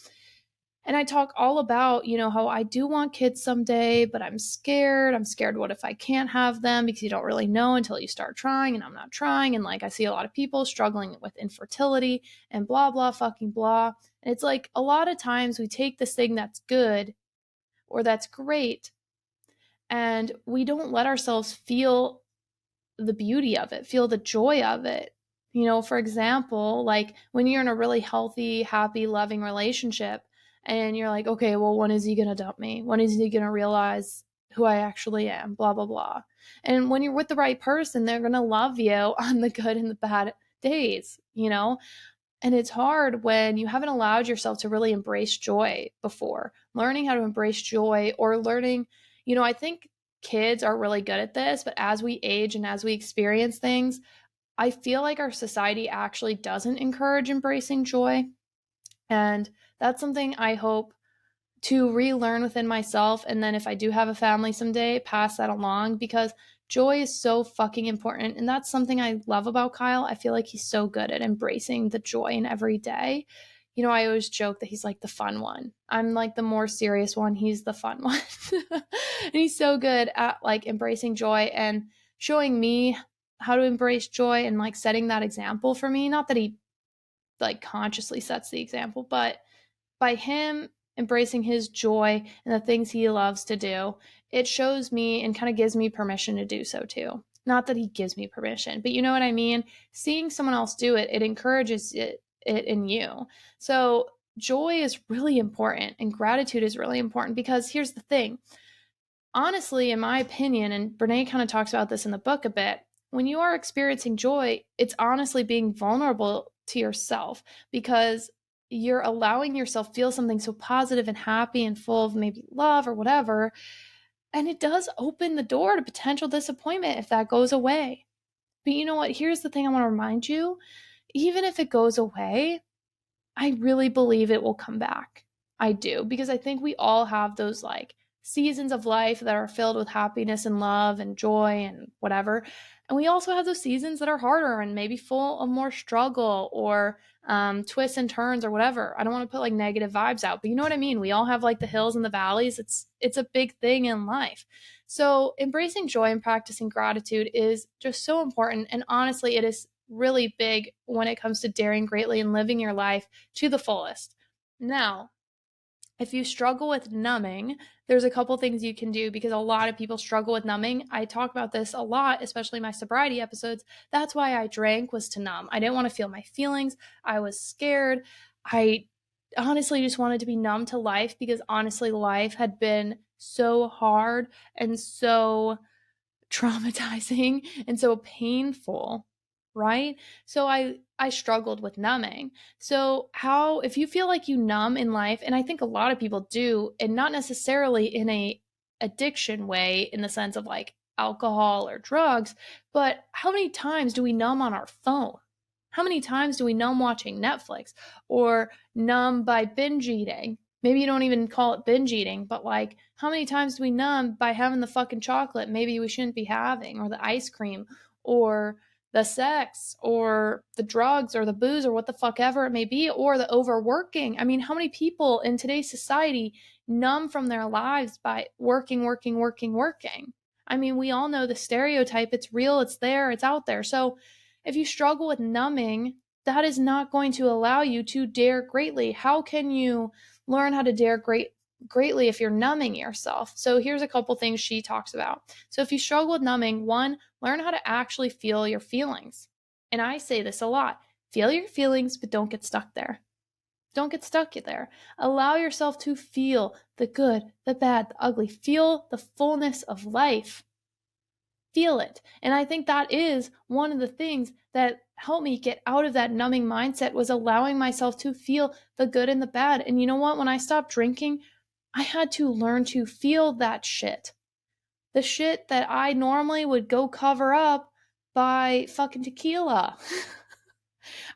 And I talk all about, how I do want kids someday, but I'm scared. I'm scared, what if I can't have them? Because you don't really know until you start trying, and I'm not trying. And like, I see a lot of people struggling with infertility and blah, blah, fucking blah. And it's like, a lot of times we take this thing that's good or that's great, and we don't let ourselves feel the beauty of it, feel the joy of it. For example, like when you're in a really healthy, happy, loving relationship and you're like, okay, well, when is he going to dump me? When is he going to realize who I actually am? Blah, blah, blah. And when you're with the right person, they're going to love you on the good and the bad days. And it's hard when you haven't allowed yourself to really embrace joy before. Learning how to embrace joy, or learning, I think kids are really good at this, but as we age and as we experience things, I feel like our society actually doesn't encourage embracing joy. And that's something I hope to relearn within myself. And then if I do have a family someday, pass that along, because joy is so fucking important. And that's something I love about Kyle. I feel like he's so good at embracing the joy in every day. I always joke that he's like the fun one. I'm like the more serious one. He's the fun one. And he's so good at like embracing joy and showing me how to embrace joy and like setting that example for me. Not that he like consciously sets the example, but by him embracing his joy and the things he loves to do, it shows me and kind of gives me permission to do so too. Not that he gives me permission, but you know what I mean? Seeing someone else do it, it encourages it in you. So joy is really important and gratitude is really important, because here's the thing. Honestly, in my opinion, and Brene kind of talks about this in the book a bit, when you are experiencing joy, it's honestly being vulnerable to yourself, because you're allowing yourself feel something so positive and happy and full of maybe love or whatever. And it does open the door to potential disappointment if that goes away. But you know what? Here's the thing I want to remind you. Even if it goes away, I really believe it will come back. I do, because I think we all have those like seasons of life that are filled with happiness and love and joy and whatever. And we also have those seasons that are harder and maybe full of more struggle or twists and turns or whatever. I don't want to put like negative vibes out, but you know what I mean? We all have like the hills and the valleys. It's a big thing in life. So embracing joy and practicing gratitude is just so important. And honestly, it is really big when it comes to daring greatly and living your life to the fullest. Now, if you struggle with numbing, there's a couple things you can do, because a lot of people struggle with numbing. I talk about this a lot, especially my sobriety episodes. That's why I drank, was to numb. I didn't want to feel my feelings. I was scared. I honestly just wanted to be numb to life, because honestly, life had been so hard and so traumatizing and so painful, right? So I struggled with numbing. So how, if you feel like you numb in life, and I think a lot of people do, and not necessarily in a addiction way in the sense of like alcohol or drugs, but how many times do we numb on our phone? How many times do we numb watching Netflix, or numb by binge eating? Maybe you don't even call it binge eating, but like, how many times do we numb by having the fucking chocolate maybe we shouldn't be having, or the ice cream, or the sex, or the drugs, or the booze, or what the fuck ever it may be, or the overworking? I mean, how many people in today's society numb from their lives by working, working, working, working? I mean, we all know the stereotype. It's real, it's there, it's out there. So if you struggle with numbing, that is not going to allow you to dare greatly. How can you learn how to dare greatly if you're numbing yourself? So here's a couple things she talks about. So if you struggle with numbing, one, learn how to actually feel your feelings. And I say this a lot. Feel your feelings, but don't get stuck there. Don't get stuck there. Allow yourself to feel the good, the bad, the ugly. Feel the fullness of life. Feel it. And I think that is one of the things that helped me get out of that numbing mindset, was allowing myself to feel the good and the bad. And you know what? When I stopped drinking, I had to learn to feel that shit. The shit that I normally would go cover up by fucking tequila.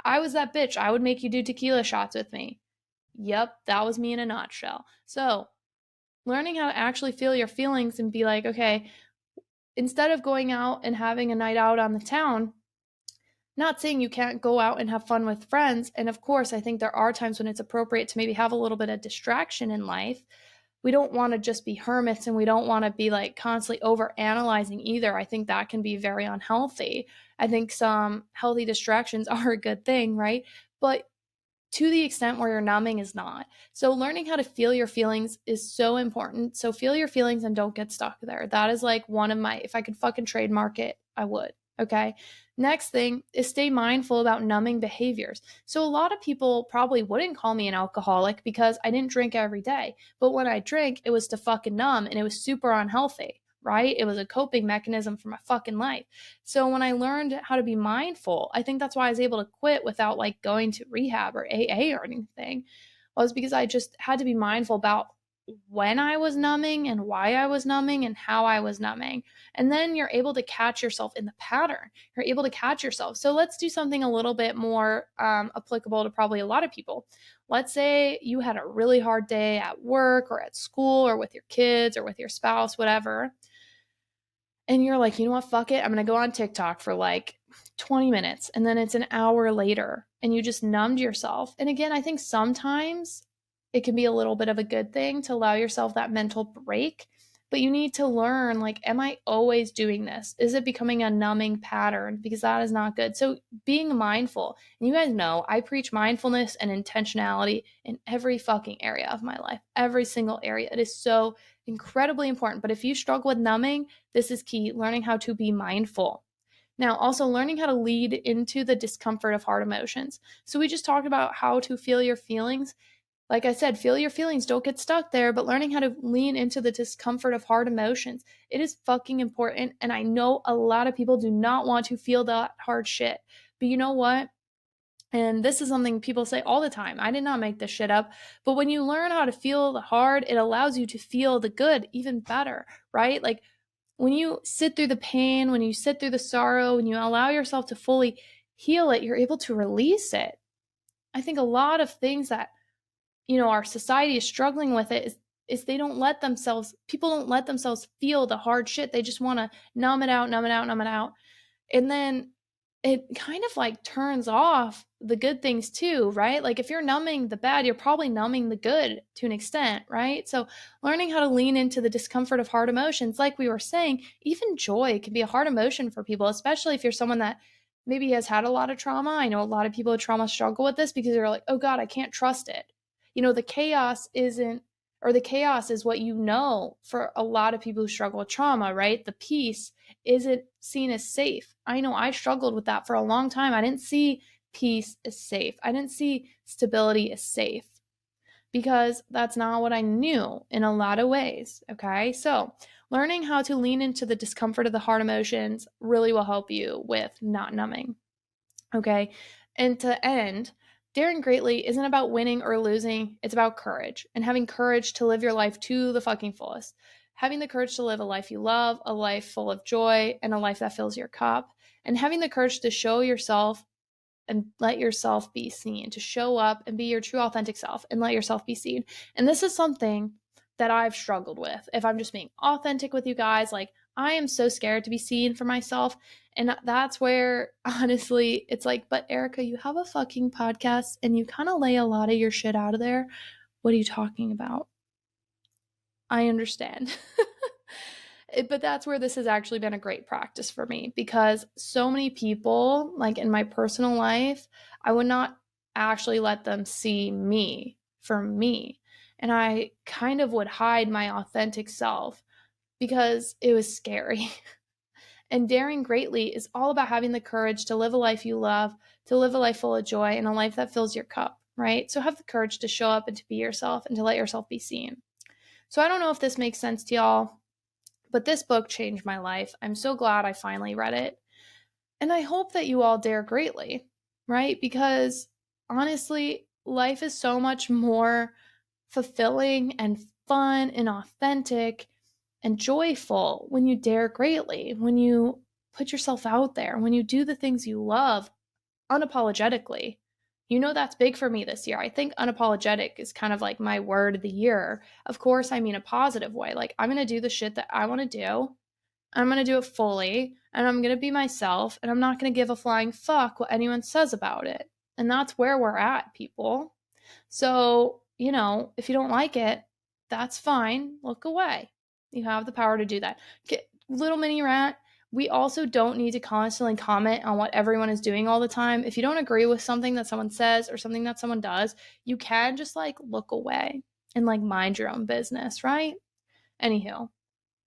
I was that bitch. I would make you do tequila shots with me. Yep, that was me in a nutshell. So, learning how to actually feel your feelings and be like, okay, instead of going out and having a night out on the town, not saying you can't go out and have fun with friends. And of course, I think there are times when it's appropriate to maybe have a little bit of distraction in life. We don't want to just be hermits, and we don't want to be like constantly over analyzing either. I think that can be very unhealthy. I think some healthy distractions are a good thing, right? But to the extent where you're numbing is not. So learning how to feel your feelings is so important. So feel your feelings and don't get stuck there. That is like one of my, if I could fucking trademark it, I would. Okay. Next thing is stay mindful about numbing behaviors. So a lot of people probably wouldn't call me an alcoholic because I didn't drink every day. But when I drank, it was to fucking numb, and it was super unhealthy, right? It was a coping mechanism for my fucking life. So when I learned how to be mindful, I think that's why I was able to quit without like going to rehab or AA or anything, was because I just had to be mindful about when I was numbing and why I was numbing and how I was numbing. And then you're able to catch yourself in the pattern. You're able to catch yourself. So let's do something a little bit more applicable to probably a lot of people. Let's say you had a really hard day at work or at school or with your kids or with your spouse, whatever. And you're like, you know what, fuck it. I'm going to go on TikTok for like 20 minutes. And then it's an hour later and you just numbed yourself. And again, I think sometimes it can be a little bit of a good thing to allow yourself that mental break. But you need to learn, like, am I always doing this? Is it becoming a numbing pattern? Because that is not good. So being mindful, and you guys know I preach mindfulness and intentionality in every fucking area of my life, every single area. It is so incredibly important. But if you struggle with numbing, this is key, learning how to be mindful. Now, also learning how to lead into the discomfort of hard emotions. So we just talked about how to feel your feelings. Like I said, feel your feelings, don't get stuck there, but learning how to lean into the discomfort of hard emotions. It is fucking important. And I know a lot of people do not want to feel that hard shit. But you know what? And this is something people say all the time. I did not make this shit up. But when you learn how to feel the hard, it allows you to feel the good even better, right? Like when you sit through the pain, when you sit through the sorrow, when you allow yourself to fully heal it, you're able to release it. I think a lot of things that our society is struggling with it is they don't let themselves, people don't let themselves feel the hard shit. They just want to numb it out, numb it out, numb it out. And then it kind of like turns off the good things too, right? Like if you're numbing the bad, you're probably numbing the good to an extent, right? So learning how to lean into the discomfort of hard emotions, like we were saying, even joy can be a hard emotion for people, especially if you're someone that maybe has had a lot of trauma. I know a lot of people with trauma struggle with this because they're like, oh God, I can't trust it. The chaos isn't, or the chaos is what for a lot of people who struggle with trauma, right? The peace isn't seen as safe. I know I struggled with that for a long time. I didn't see peace as safe. I didn't see stability as safe because that's not what I knew in a lot of ways. Okay. So learning how to lean into the discomfort of the hard emotions really will help you with not numbing. Okay. And to end, daring greatly isn't about winning or losing. It's about courage and having courage to live your life to the fucking fullest. Having the courage to live a life you love, a life full of joy, and a life that fills your cup. And having the courage to show yourself and let yourself be seen, to show up and be your true authentic self and let yourself be seen. And this is something that I've struggled with. If I'm just being authentic with you guys, like I am so scared to be seen for myself. And that's where honestly, it's like, but Erika, you have a fucking podcast and you kind of lay a lot of your shit out of there. What are you talking about? I understand. But that's where this has actually been a great practice for me, because so many people, like in my personal life, I would not actually let them see me for me. And I kind of would hide my authentic self because it was scary. And daring greatly is all about having the courage to live a life you love, to live a life full of joy, and a life that fills your cup, right? So have the courage to show up and to be yourself and to let yourself be seen. So I don't know if this makes sense to y'all, but this book changed my life. I'm so glad I finally read it. And I hope that you all dare greatly, right? Because honestly, life is so much more fulfilling and fun and authentic and joyful when you dare greatly, when you put yourself out there, when you do the things you love unapologetically. You know, that's big for me this year. I think unapologetic is kind of like my word of the year. Of course, I mean a positive way. Like, I'm going to do the shit that I want to do. I'm going to do it fully, and I'm going to be myself, and I'm not going to give a flying fuck what anyone says about it. And that's where we're at, people. So, you know, if you don't like it, that's fine. Look away. You have the power to do that. Little mini rant. We also don't need to constantly comment on what everyone is doing all the time. If you don't agree with something that someone says or something that someone does, you can just like look away and like mind your own business, right? Anywho,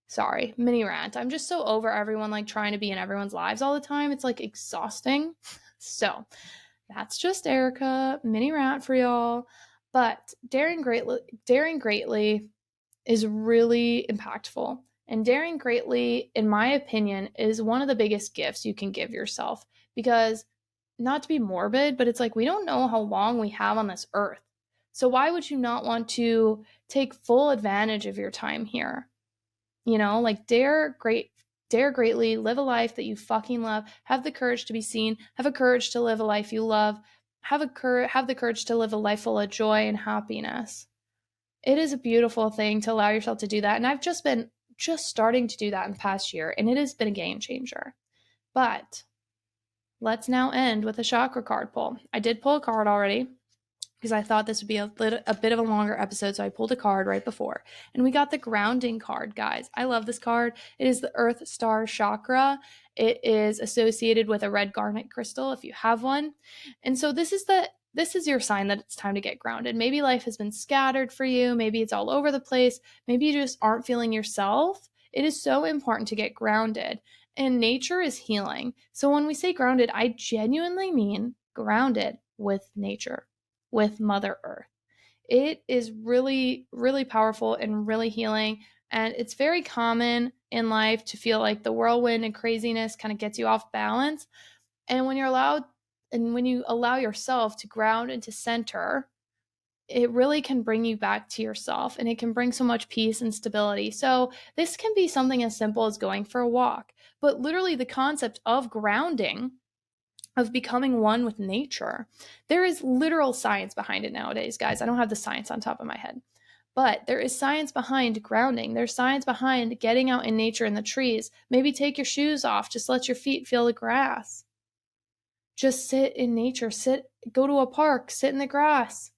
sorry, mini rant. I'm just so over everyone like trying to be in everyone's lives all the time. It's like exhausting. So, that's just Erika, mini rant for y'all. But daring greatly is really impactful. And daring greatly, in my opinion, is one of the biggest gifts you can give yourself. Because, not to be morbid, but it's like we don't know how long we have on this earth. So why would you not want to take full advantage of your time here? You know, like dare greatly, live a life that you fucking love, have the courage to be seen, have a courage to live a life you love, have the courage to live a life full of joy and happiness. It is a beautiful thing to allow yourself to do that. And I've just been starting to do that in the past year, and it has been a game changer. But let's now end with a chakra card pull. I did pull a card already because I thought this would be a bit of a longer episode, so I pulled a card right before. And we got the grounding card, guys. I love this card. It is the Earth Star Chakra. It is associated with a red garnet crystal if you have one. And so this is your sign that it's time to get grounded. Maybe life has been scattered for you. Maybe it's all over the place. Maybe you just aren't feeling yourself. It is so important to get grounded. And nature is healing. So when we say grounded, I genuinely mean grounded with nature, with Mother Earth. It is really, really powerful and really healing. And it's very common in life to feel like the whirlwind and craziness kind of gets you off balance. And when you allow yourself to ground and to center, it really can bring you back to yourself, and it can bring so much peace and stability. So this can be something as simple as going for a walk, but literally the concept of grounding, of becoming one with nature. There is literal science behind it nowadays, guys. I don't have the science on top of my head, but there is science behind grounding. There's science behind getting out in nature in the trees. Maybe take your shoes off, just let your feet feel the grass. Just sit in nature, go to a park, sit in the grass.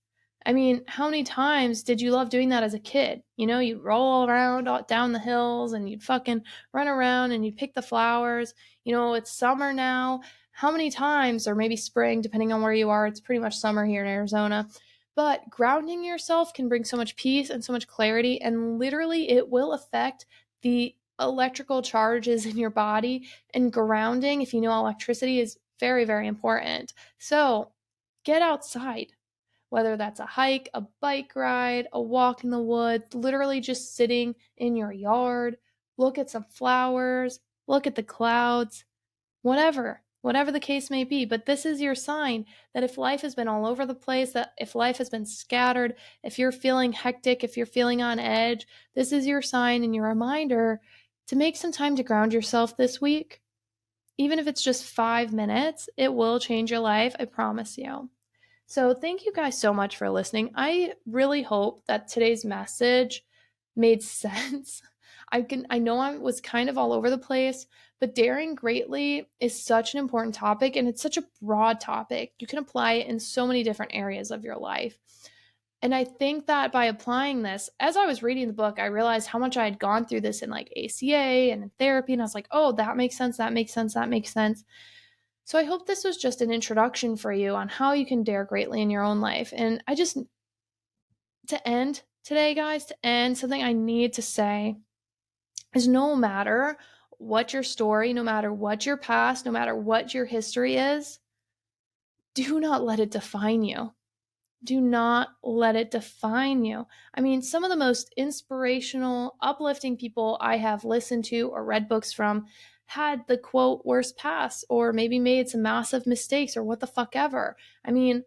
I mean, how many times did you love doing that as a kid? You know, you'd roll around down the hills and you'd fucking run around and you'd pick the flowers. You know, it's summer now. How many times, or maybe spring, depending on where you are, it's pretty much summer here in Arizona. But grounding yourself can bring so much peace and so much clarity, and literally it will affect the electrical charges in your body. And grounding, if you know electricity, is very, very important. So get outside, whether that's a hike, a bike ride, a walk in the woods, literally just sitting in your yard, look at some flowers, look at the clouds, whatever the case may be. But this is your sign that if life has been all over the place, that if life has been scattered, if you're feeling hectic, if you're feeling on edge, this is your sign and your reminder to make some time to ground yourself this week. Even if it's just 5 minutes, it will change your life, I promise you. So thank you guys so much for listening. I really hope that today's message made sense. I know I was kind of all over the place, but daring greatly is such an important topic, and it's such a broad topic. You can apply it in so many different areas of your life. And I think that by applying this, as I was reading the book, I realized how much I had gone through this in like ACA and in therapy. And I was like, oh, that makes sense. That makes sense. That makes sense. So I hope this was just an introduction for you on how you can dare greatly in your own life. And to end today, guys, to end, something I need to say is no matter what your story, no matter what your past, no matter what your history is, do not let it define you. Do not let it define you. I mean, some of the most inspirational, uplifting people I have listened to or read books from had the quote worst past or maybe made some massive mistakes or what the fuck ever. I mean,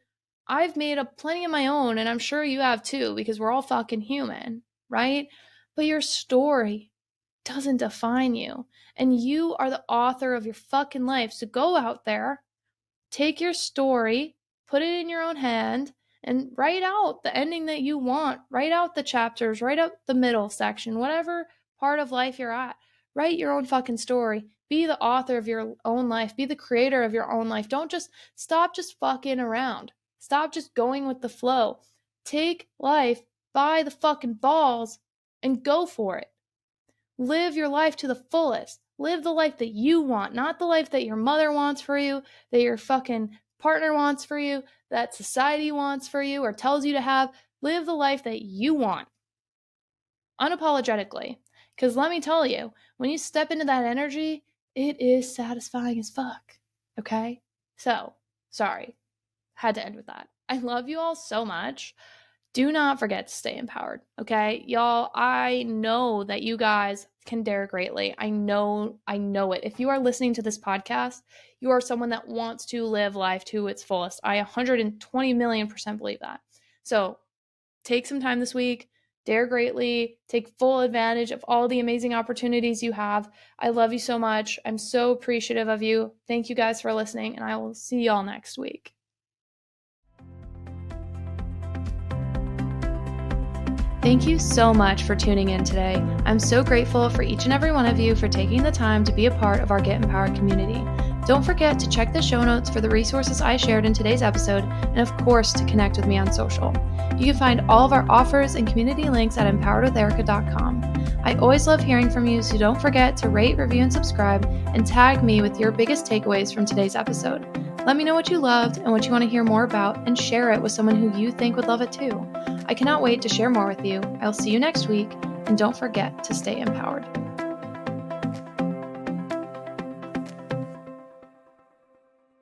I've made a plenty of my own, and I'm sure you have too, because we're all fucking human, right? But your story doesn't define you. And you are the author of your fucking life. So go out there, take your story, put it in your own hand, and write out the ending that you want. Write out the chapters, write out the middle section, whatever part of life you're at. Write your own fucking story. Be the author of your own life. Be the creator of your own life. Don't just stop just fucking around. Stop just going with the flow. Take life by the fucking balls and go for it. Live your life to the fullest. Live the life that you want, not the life that your mother wants for you, that your fucking partner wants for you, that society wants for you or tells you to have. Live the life that you want unapologetically. Because let me tell you, when you step into that energy, it is satisfying as fuck. Okay? So, sorry. Had to end with that. I love you all so much. Do not forget to stay empowered, okay? Y'all, I know that you guys can dare greatly. I know it. If you are listening to this podcast, you are someone that wants to live life to its fullest. I 120 million% believe that. So take some time this week, dare greatly, take full advantage of all the amazing opportunities you have. I love you so much. I'm so appreciative of you. Thank you guys for listening, and I will see y'all next week. Thank you so much for tuning in today. I'm so grateful for each and every one of you for taking the time to be a part of our Get Empowered community. Don't forget to check the show notes for the resources I shared in today's episode, and of course, to connect with me on social. You can find all of our offers and community links at empoweredwitherika.com. I always love hearing from you, so don't forget to rate, review, and subscribe, and tag me with your biggest takeaways from today's episode. Let me know what you loved and what you want to hear more about, and share it with someone who you think would love it too. I cannot wait to share more with you. I'll see you next week, and don't forget to stay empowered.